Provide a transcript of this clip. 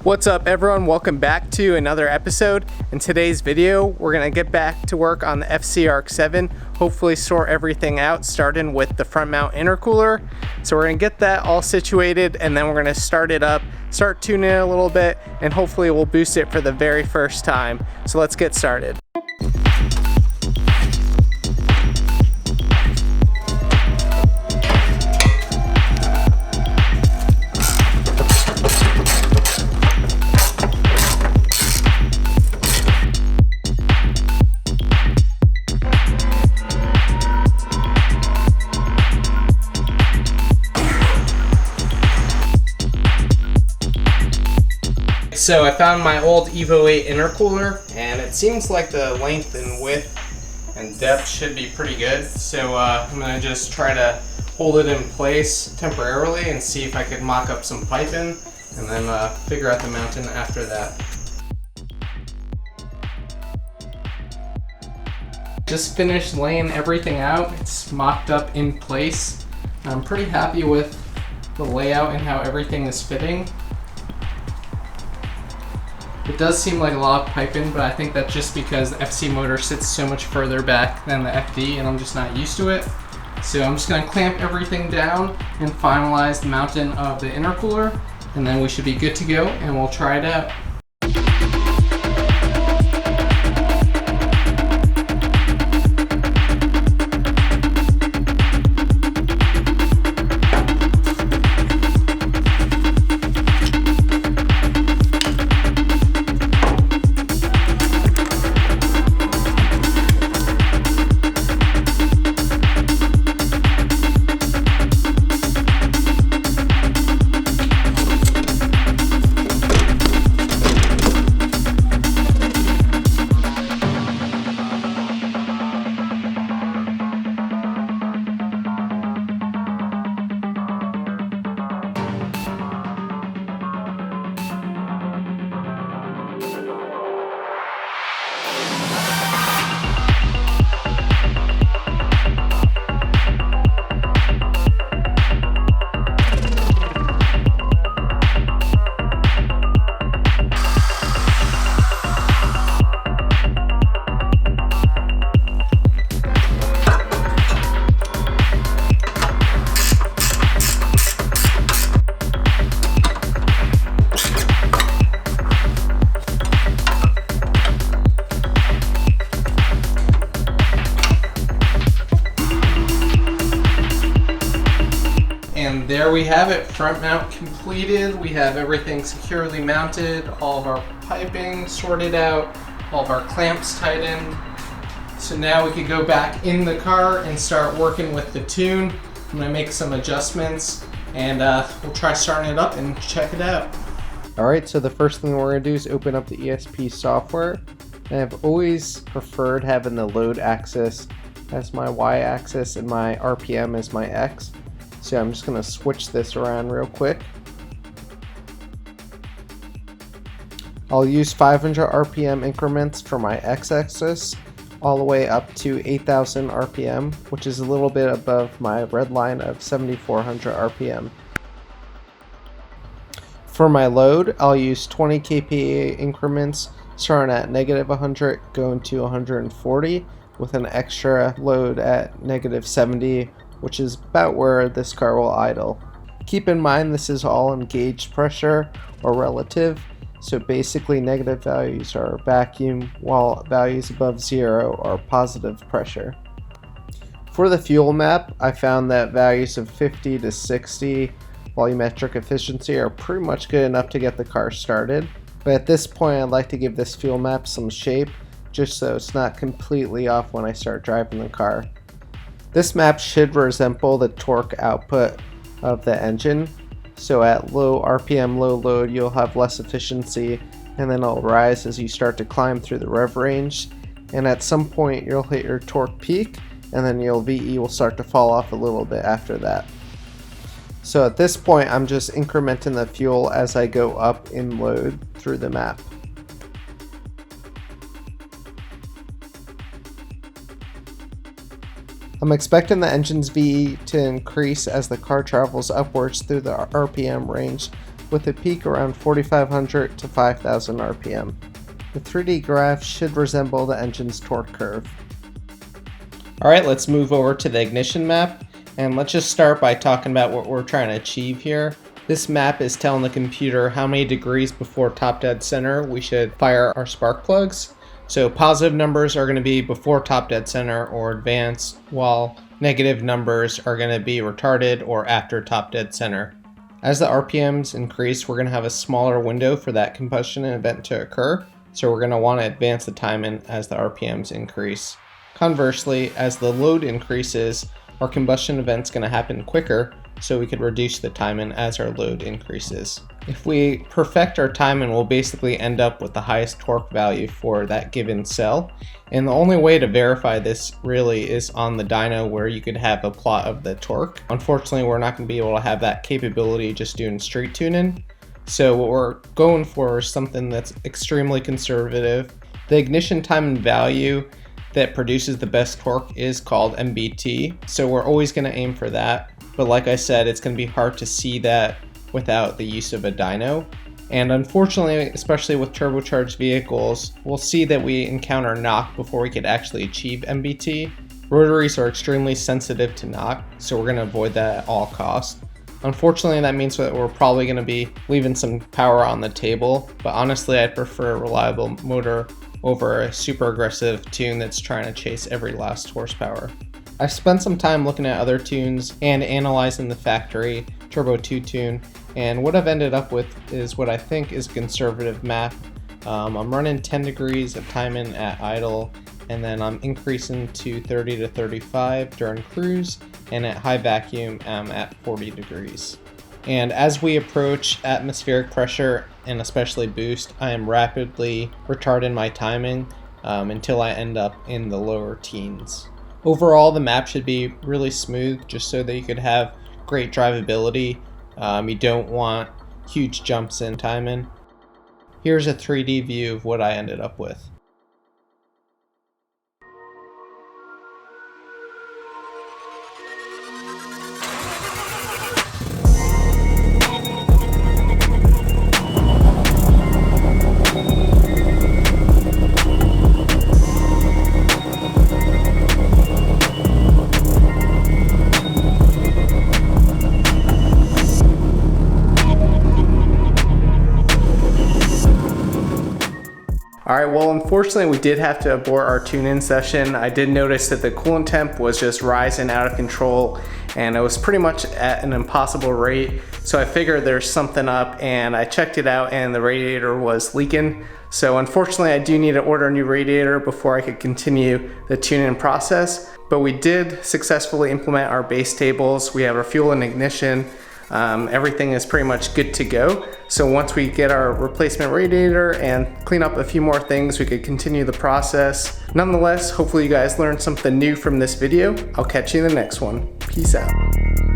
What's up everyone, welcome back to another episode. In today's video we're going to get back to work on the RX7, hopefully sort everything out starting with the front mount intercooler. So we're going to get that all situated and then we're going to start it up, start tuning it a little bit, and hopefully we'll boost it for the very first time. So let's get started. So I found my old Evo 8 intercooler and it seems like the length and width and depth should be pretty good. So I'm going to just try to hold it in place temporarily and see if I could mock up some piping and then figure out the mounting after that. Just finished laying everything out. It's mocked up in place. I'm pretty happy with the layout and how everything is fitting. It does seem like a lot of piping, but I think that's just because the FC motor sits so much further back than the FD and I'm just not used to it. So I'm just going to clamp everything down and finalize the mounting of the intercooler, and then we should be good to go and we'll try it out. And there we have it, front mount completed. We have everything securely mounted, all of our piping sorted out, all of our clamps tightened. So now we could go back in the car and start working with the tune. I'm gonna make some adjustments and we'll try starting it up and check it out. Alright, so the first thing we're gonna do is open up the Esp Software. And I've always preferred having the load axis as my Y axis and my RPM as my X. So I'm just going to switch this around real quick. I'll use 500 RPM increments for my X-axis all the way up to 8,000 RPM, which is a little bit above my red line of 7,400 RPM. For my load, I'll use 20 kPa increments starting at -100 going to 140 with an extra load at -70, which is about where this car will idle. Keep in mind this is all in gauge pressure or relative, so basically negative values are vacuum while values above 0 are positive pressure. For the fuel map, I found that values of 50 to 60 volumetric efficiency are pretty much good enough to get the car started, but at this point I'd like to give this fuel map some shape just so it's not completely off when I start driving the car. This map should resemble the torque output of the engine, so at low RPM, low load, you'll have less efficiency and then it'll rise as you start to climb through the rev range, and at some point you'll hit your torque peak and then your VE will start to fall off a little bit after that. So at this point I'm just incrementing the fuel as I go up in load through the map. I'm expecting the engine's VE to increase as the car travels upwards through the RPM range with a peak around 4,500 to 5,000 RPM. The 3D graph should resemble the engine's torque curve. Alright, let's move over to the ignition map, and let's just start by talking about what we're trying to achieve here. This map is telling the computer how many degrees before top dead center we should fire our spark plugs. So positive numbers are going to be before top dead center or advanced, while negative numbers are going to be retarded or after top dead center. As the RPMs increase, we're going to have a smaller window for that combustion event to occur, so we're going to want to advance the timing as the RPMs increase. Conversely, as the load increases, our combustion event's going to happen quicker, so we could reduce the timing as our load increases. If we perfect our timing, we'll basically end up with the highest torque value for that given cell. And the only way to verify this really is on the dyno, where you could have a plot of the torque. Unfortunately, we're not going to be able to have that capability just doing street tuning. So what we're going for is something that's extremely conservative. The ignition timing value that produces the best torque is called MBT. So we're always going to aim for that. But like I said, it's going to be hard to see that without the use of a dyno. And unfortunately, especially with turbocharged vehicles, we'll see that we encounter knock before we could actually achieve MBT. Rotaries are extremely sensitive to knock, so we're going to avoid that at all costs. Unfortunately, that means that we're probably going to be leaving some power on the table, but honestly, I'd prefer a reliable motor over a super aggressive tune that's trying to chase every last horsepower. I've spent some time looking at other tunes and analyzing the factory Turbo 2 tune, and what I've ended up with is what I think is a conservative map. I'm running 10 degrees of timing at idle, and then I'm increasing to 30 to 35 during cruise, and at high vacuum I'm at 40 degrees. And as we approach atmospheric pressure, and especially boost, I am rapidly retarding my timing until I end up in the lower teens. Overall, the map should be really smooth, just so that you could have great drivability. You don't want huge jumps in timing. Here's a 3D view of what I ended up with. Alright, well unfortunately we did have to abort our tune-in session. I did notice that the coolant temp was just rising out of control, and it was pretty much at an impossible rate. So I figured there's something up, and I checked it out and the radiator was leaking. So unfortunately I do need to order a new radiator before I could continue the tune-in process. But we did successfully implement our base tables. We have our fuel and ignition. Everything is pretty much good to go. So once we get our replacement radiator and clean up a few more things, we could continue the process. Nonetheless, hopefully you guys learned something new from this video. I'll catch you in the next one. Peace out.